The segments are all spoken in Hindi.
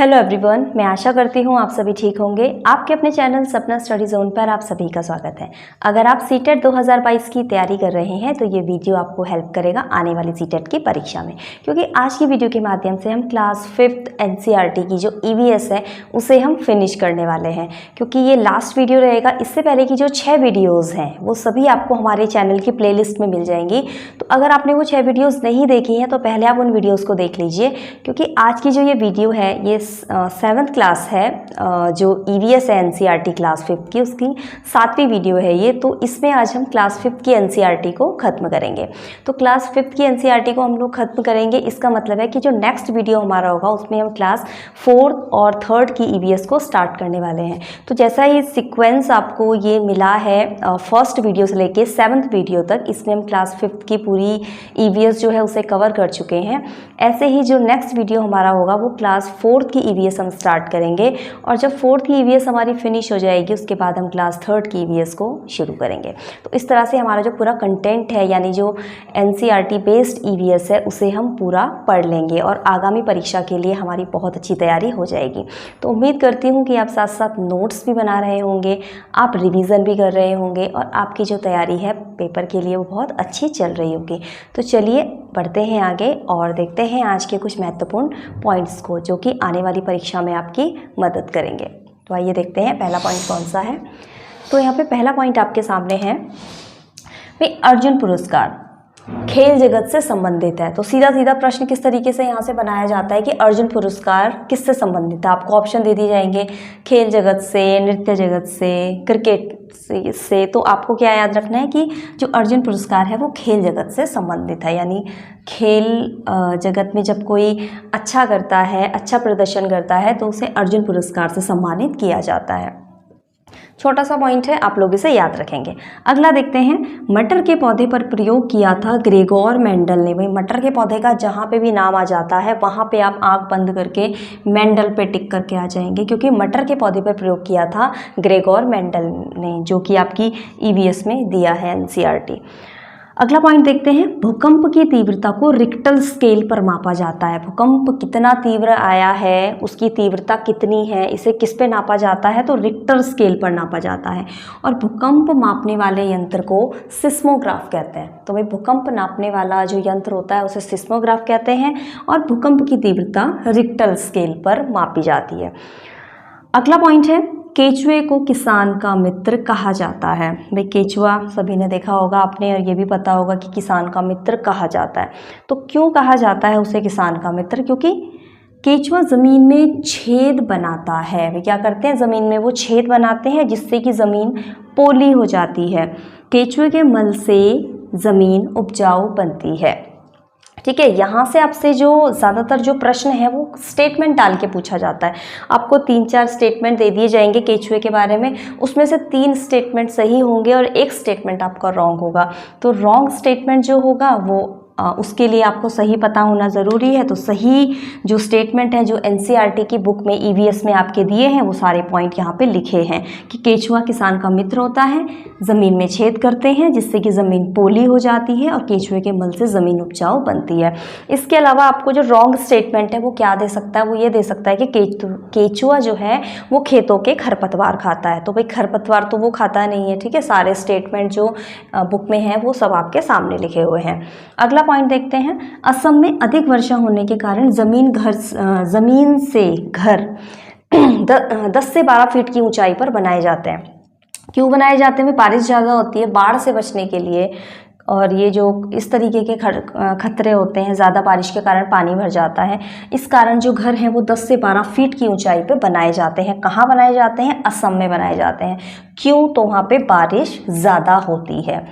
हेलो एवरीवन, मैं आशा करती हूँ आप सभी ठीक होंगे। आपके अपने चैनल सपना स्टडी जोन पर आप सभी का स्वागत है। अगर आप सीटेट 2022 की तैयारी कर रहे हैं तो ये वीडियो आपको हेल्प करेगा आने वाली सीटेट की परीक्षा में, क्योंकि आज की वीडियो के माध्यम से हम क्लास 5th एनसीईआरटी की जो ईवीएस है उसे हम फिनिश करने वाले हैं, क्योंकि ये लास्ट वीडियो रहेगा। इससे पहले की जो 6 वीडियोज़ हैं वो सभी आपको हमारे चैनल की प्ले में मिल जाएंगी। तो अगर आपने वो 6 वीडियोज़ नहीं देखी हैं तो पहले आप उन वीडियोज़ को देख लीजिए, क्योंकि आज की जो ये वीडियो है ये 7th क्लास है, जो ईवीएस है एनसीईआरटी क्लास 5th की, उसकी 7वीं वीडियो है ये। तो इसमें आज हम क्लास 5th की एनसीईआरटी को ख़त्म करेंगे। तो क्लास 5th की एनसीईआरटी को हम लोग ख़त्म करेंगे। इसका मतलब है कि जो नेक्स्ट वीडियो हमारा होगा उसमें हम क्लास 4th और 3rd की ईवीएस को स्टार्ट करने वाले हैं। तो जैसा ही सीक्वेंस आपको ये मिला है फर्स्ट वीडियो से लेके 7th वीडियो तक, इसमें हम क्लास 5th की पूरी ईवीएस जो है उसे कवर कर चुके हैं। ऐसे ही जो नेक्स्ट वीडियो हमारा होगा वो क्लास 4th की ईवीएस हम स्टार्ट करेंगे, और जब 4th की ईवीएस हमारी फिनिश हो जाएगी उसके बाद हम क्लास 3rd की ईवीएस को शुरू करेंगे। तो इस तरह से हमारा जो पूरा कंटेंट है, यानी जो एनसीईआरटी बेस्ड ईवीएस है, उसे हम पूरा पढ़ लेंगे और आगामी परीक्षा के लिए हमारी बहुत अच्छी तैयारी हो जाएगी। तो उम्मीद करती हूँ कि आप साथ साथ नोट्स भी बना रहे होंगे, आप रिवीजन भी कर रहे होंगे और आपकी जो तैयारी है पेपर के लिए वो बहुत अच्छी चल रही होगी। तो चलिए बढ़ते हैं आगे और देखते हैं आज के कुछ महत्वपूर्ण पॉइंट्स को, जो कि आने वाली परीक्षा में आपकी मदद करेंगे। तो आइए देखते हैं पहला पॉइंट कौन सा है। तो यहाँ पे पहला पॉइंट आपके सामने है भाई, अर्जुन पुरस्कार खेल जगत से संबंधित है। तो सीधा सीधा प्रश्न किस तरीके से यहाँ से बनाया जाता है कि अर्जुन पुरस्कार किससे संबंधित है। आपको ऑप्शन दे दिए जाएंगे, खेल जगत से, नृत्य जगत से, क्रिकेट से। तो आपको क्या याद रखना है कि जो अर्जुन पुरस्कार है वो खेल जगत से संबंधित है, यानी खेल जगत में जब कोई अच्छा करता है, अच्छा प्रदर्शन करता है तो उसे अर्जुन पुरस्कार से सम्मानित किया जाता है। छोटा सा पॉइंट है, आप लोग इसे याद रखेंगे। अगला देखते हैं, मटर के पौधे पर प्रयोग किया था ग्रेगोर मेंडल ने। भाई मटर के पौधे का जहाँ पे भी नाम आ जाता है वहाँ पे आप आंख बंद करके मेंडल पे टिक करके आ जाएंगे, क्योंकि मटर के पौधे पर प्रयोग किया था ग्रेगोर मेंडल ने, जो कि आपकी ईवीएस में दिया है एनसीईआरटी। अगला पॉइंट देखते हैं, भूकंप की तीव्रता को रिक्टर स्केल पर मापा जाता है। भूकंप कितना तीव्र आया है, उसकी तीव्रता कितनी है, इसे किस पे नापा जाता है, तो रिक्टर स्केल पर नापा जाता है। और भूकंप मापने वाले यंत्र को सिस्मोग्राफ कहते हैं। तो भाई भूकंप नापने वाला जो यंत्र होता है उसे सिस्मोग्राफ कहते हैं, और भूकंप की तीव्रता रिक्टर स्केल पर मापी जाती है। अगला पॉइंट है, केचुए को किसान का मित्र कहा जाता है। भाई केचुआ सभी ने देखा होगा आपने, और ये भी पता होगा कि किसान का मित्र कहा जाता है। तो क्यों कहा जाता है उसे किसान का मित्र? क्योंकि केचुआ ज़मीन में छेद बनाता है। वे क्या करते हैं, ज़मीन में वो छेद बनाते हैं जिससे कि ज़मीन पोली हो जाती है। केचुए के मल से ज़मीन उपजाऊ बनती है। ठीक है, यहाँ से आपसे जो ज़्यादातर जो प्रश्न है वो स्टेटमेंट डाल के पूछा जाता है। आपको 3-4 स्टेटमेंट दे दिए जाएंगे केचुए के बारे में, उसमें से 3 स्टेटमेंट सही होंगे और 1 स्टेटमेंट आपका रॉन्ग होगा। तो रॉन्ग स्टेटमेंट जो होगा वो उसके लिए आपको सही पता होना ज़रूरी है। तो सही जो स्टेटमेंट है जो एनसीईआरटी की बुक में ईवीएस में आपके दिए हैं वो सारे पॉइंट यहाँ पे लिखे हैं कि केचुआ किसान का मित्र होता है, ज़मीन में छेद करते हैं जिससे कि ज़मीन पोली हो जाती है, और केचुए के मल से ज़मीन उपजाऊ बनती है। इसके अलावा आपको जो रॉन्ग स्टेटमेंट है वो क्या दे सकता है, वो ये दे सकता है कि केचुआ जो है वो खेतों के खरपतवार खाता है। तो भाई खरपतवार तो वो खाता नहीं है। ठीक है, सारे स्टेटमेंट जो बुक में हैं वो सब आपके सामने लिखे हुए हैं। अगला पॉइंट देखते हैं, असम में अधिक वर्षा होने के कारण जमीन से घर 10 से 12 फीट की ऊंचाई पर बनाए जाते हैं। क्यों बनाए जाते हैं? बारिश ज़्यादा होती है, बाढ़ से बचने के लिए, और ये जो इस तरीके के खतरे होते हैं, ज़्यादा बारिश के कारण पानी भर जाता है, इस कारण जो घर हैं वो 10 से 12 फीट की ऊंचाई पे बनाए जाते हैं। कहाँ बनाए जाते हैं? असम में बनाए जाते हैं। क्यों? तो वहाँ पे बारिश ज़्यादा होती है।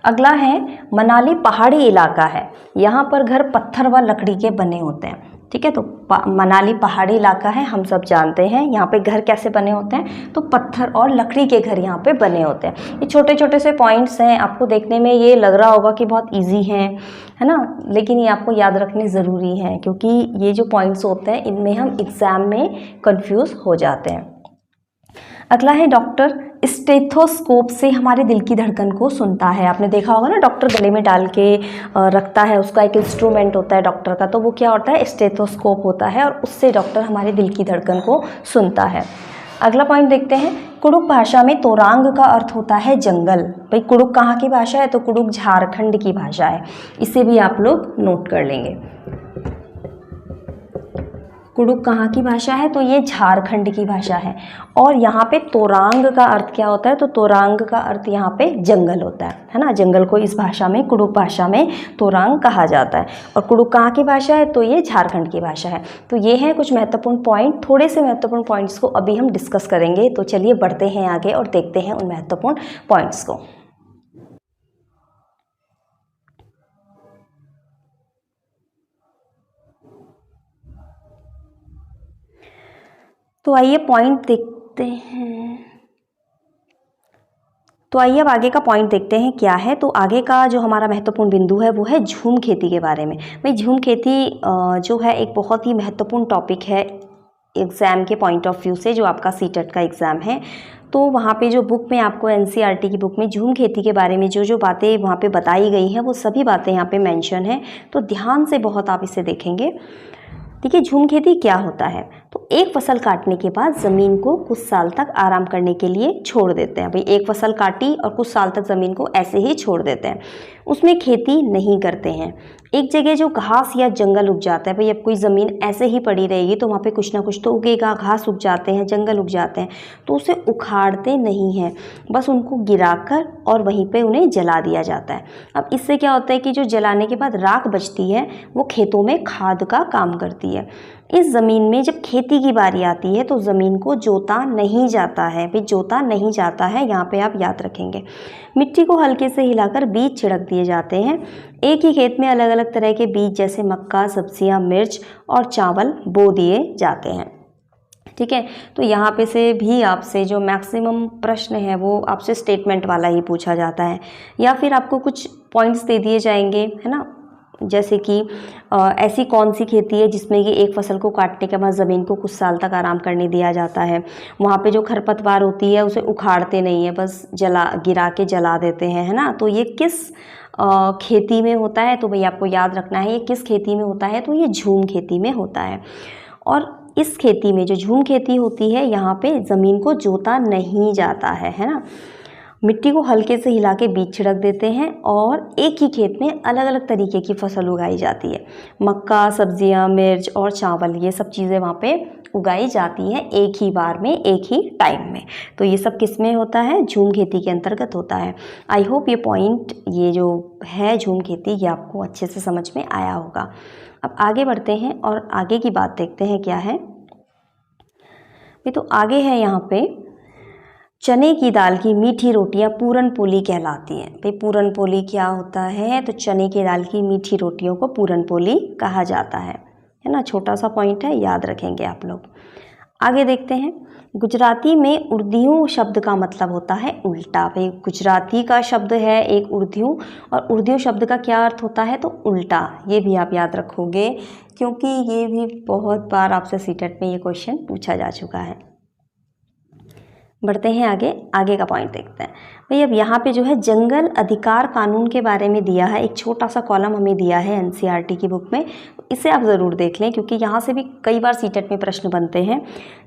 अगला है, मनाली पहाड़ी इलाका है, यहाँ पर घर पत्थर व लकड़ी के बने होते हैं। ठीक है, तो मनाली पहाड़ी इलाका है, हम सब जानते हैं। यहाँ पे घर कैसे बने होते हैं, तो पत्थर और लकड़ी के घर यहाँ पे बने होते हैं। ये छोटे छोटे से पॉइंट्स हैं, आपको देखने में ये लग रहा होगा कि बहुत इजी हैं, है ना, लेकिन ये आपको याद रखने ज़रूरी हैं, क्योंकि ये जो पॉइंट्स होते हैं इनमें हम एग्ज़ाम में कंफ्यूज हो जाते हैं। अगला है, डॉक्टर स्टेथोस्कोप से हमारे दिल की धड़कन को सुनता है। आपने देखा होगा ना, डॉक्टर गले में डाल के रखता है, उसका एक इंस्ट्रूमेंट होता है डॉक्टर का, तो वो क्या होता है, स्टेथोस्कोप होता है, और उससे डॉक्टर हमारे दिल की धड़कन को सुनता है। अगला पॉइंट देखते हैं। कुडुख भाषा में तोरांग का अर्थ होता है जंगल। भाई कुडुख कहाँ की भाषा है, तो कुडुख झारखंड की भाषा है। इसे भी आप लोग नोट कर लेंगे। कुडुख कहाँ की भाषा है, तो ये झारखंड की भाषा है। और यहाँ पे तोरांग का अर्थ क्या होता है, तो तोरांग का अर्थ यहाँ पे जंगल होता है ना। जंगल को इस भाषा में, कुडुख भाषा में तोरांग कहा जाता है। और कुडुख कहाँ की भाषा है, तो ये झारखंड की भाषा है। तो ये हैं कुछ महत्वपूर्ण पॉइंट। थोड़े से महत्वपूर्ण पॉइंट्स को अभी हम डिस्कस करेंगे। तो चलिए बढ़ते हैं आगे और देखते हैं उन महत्वपूर्ण पॉइंट्स को। तो आइए पॉइंट देखते हैं। तो आइए अब आगे का पॉइंट देखते हैं क्या है। तो आगे का जो हमारा महत्वपूर्ण बिंदु है वो है झूम खेती के बारे में। भाई झूम खेती जो है एक बहुत ही महत्वपूर्ण टॉपिक है एग्ज़ाम के पॉइंट ऑफ व्यू से, जो आपका सीटेट का एग्ज़ाम है। तो वहाँ पे जो बुक में आपको एनसीईआरटी की बुक में झूम खेती के बारे में जो जो बातें वहाँ पे बताई गई हैं, वो सभी बातें यहाँ पे मेंशन हैं। तो ध्यान से बहुत आप इसे देखेंगे। देखिए झूम खेती क्या होता है, तो एक फसल काटने के बाद ज़मीन को कुछ साल तक आराम करने के लिए छोड़ देते हैं। भाई एक फसल काटी और कुछ साल तक ज़मीन को ऐसे ही छोड़ देते हैं, उसमें खेती नहीं करते हैं। एक जगह जो घास या जंगल उग जाता है, भाई अब कोई ज़मीन ऐसे ही पड़ी रहेगी तो वहाँ पे कुछ ना कुछ तो उगेगा, घास उग जाते हैं, जंगल उग जाते हैं, तो उसे उखाड़ते नहीं हैं, बस उनको गिराकर और वहीं पे उन्हें जला दिया जाता है। अब इससे क्या होता है कि जो जलाने के बाद राख बचती है वो खेतों में खाद का काम करती है। इस ज़मीन में जब खेती की बारी आती है तो ज़मीन को जोता नहीं जाता है। भाई जोता नहीं जाता है, यहाँ पे आप याद रखेंगे। मिट्टी को हल्के से हिलाकर बीज छिड़क दिए जाते हैं। एक ही खेत में अलग अलग तरह के बीज जैसे मक्का, सब्जियां, मिर्च और चावल बो दिए जाते हैं। ठीक है, तो यहाँ पे से भी आपसे जो मैक्सिमम प्रश्न है वो आपसे स्टेटमेंट वाला ही पूछा जाता है, या फिर आपको कुछ पॉइंट्स दे दिए जाएंगे, है ना। जैसे कि ऐसी कौन सी खेती है जिसमें कि एक फसल को काटने के बाद ज़मीन को कुछ साल तक आराम करने दिया जाता है। वहाँ पे जो खरपतवार होती है उसे उखाड़ते नहीं है, बस गिरा के जला देते हैं, है ना। तो ये किस खेती में होता है, तो भाई आपको याद रखना है ये किस खेती में होता है, तो ये झूम खेती में होता है। और इस खेती में जो झूम खेती होती है यहाँ पे ज़मीन को जोता नहीं जाता है ना। मिट्टी को हल्के से हिला के बीज छिड़क देते हैं और एक ही खेत में अलग अलग तरीके की फसल उगाई जाती है। मक्का, सब्जियां, मिर्च और चावल, ये सब चीज़ें वहाँ पे उगाई जाती हैं एक ही बार में, एक ही टाइम में। तो ये सब किस में होता है, झूम खेती के अंतर्गत होता है। आई होप ये पॉइंट, ये जो है झूम खेती, ये आपको अच्छे से समझ में आया होगा। अब आगे बढ़ते हैं और आगे की बात देखते हैं क्या है। तो आगे है यहाँ पे चने की दाल की मीठी रोटियां पूरन पोली कहलाती हैं। भाई पूरन पोली क्या होता है, तो चने की दाल की मीठी रोटियों को पूरन पोली कहा जाता है ना। छोटा सा पॉइंट है, याद रखेंगे आप लोग। आगे देखते हैं। गुजराती में उर्दियों शब्द का मतलब होता है उल्टा। भाई गुजराती का शब्द है एक उर्दियों, और उर्दियों शब्द का क्या अर्थ होता है, तो उल्टा। ये भी आप याद रखोगे क्योंकि ये भी बहुत बार आपसे सीटेट में ये क्वेश्चन पूछा जा चुका है। बढ़ते हैं आगे का पॉइंट देखते हैं। भाई अब यहाँ पे जो है जंगल अधिकार कानून के बारे में दिया है, एक छोटा सा कॉलम हमें दिया है एनसीईआरटी की बुक में, इसे आप ज़रूर देख लें क्योंकि यहाँ से भी कई बार सीटेट में प्रश्न बनते हैं।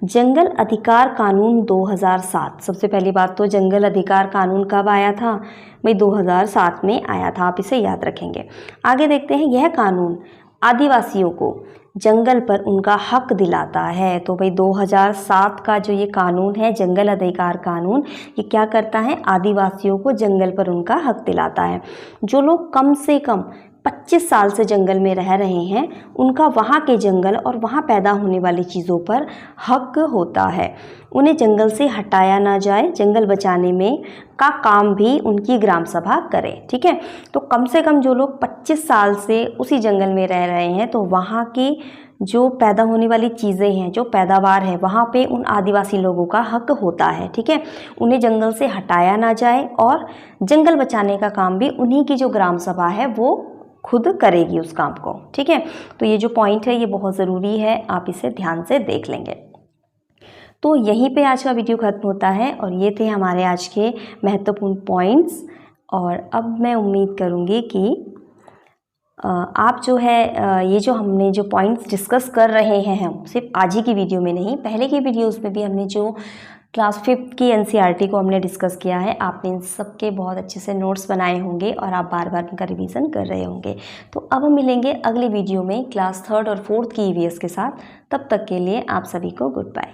जंगल अधिकार कानून 2007, सबसे पहली बात तो जंगल अधिकार कानून कब आया था, भाई 2007 में आया था, आप इसे याद रखेंगे। आगे देखते हैं, यह कानून आदिवासियों को जंगल पर उनका हक दिलाता है। तो भाई 2007 का जो ये कानून है जंगल अधिकार कानून, ये क्या करता है, आदिवासियों को जंगल पर उनका हक दिलाता है। जो लोग कम से कम 25 साल से जंगल में रह रहे हैं उनका वहाँ के जंगल और वहाँ पैदा होने वाली चीज़ों पर हक होता है। उन्हें जंगल से हटाया ना जाए, जंगल बचाने में का काम भी उनकी ग्राम सभा करे। ठीक है, तो कम से कम जो लोग 25 साल से उसी जंगल में रह रहे हैं तो वहाँ की जो पैदा होने वाली चीज़ें हैं, जो पैदावार है, वहाँ पे उन आदिवासी लोगों का हक होता है। ठीक है, उन्हें जंगल से हटाया ना जाए और जंगल बचाने का काम भी उन्हीं की जो ग्राम सभा है वो खुद करेगी उस काम को। ठीक है, तो ये जो पॉइंट है ये बहुत ज़रूरी है, आप इसे ध्यान से देख लेंगे। तो यहीं पे आज का वीडियो ख़त्म होता है और ये थे हमारे आज के महत्वपूर्ण पॉइंट्स। और अब मैं उम्मीद करूँगी कि आप जो है ये जो हमने जो पॉइंट्स डिस्कस कर रहे हैं हम सिर्फ आज ही की वीडियो में नहीं, पहले की वीडियोस में भी हमने जो क्लास 5 की एनसीईआरटी को हमने डिस्कस किया है, आपने इन सब के बहुत अच्छे से नोट्स बनाए होंगे और आप बार बार इनका रिवीजन कर रहे होंगे। तो अब हम मिलेंगे अगली वीडियो में क्लास 3rd और 4th की ईवीएस के साथ। तब तक के लिए आप सभी को गुड बाय।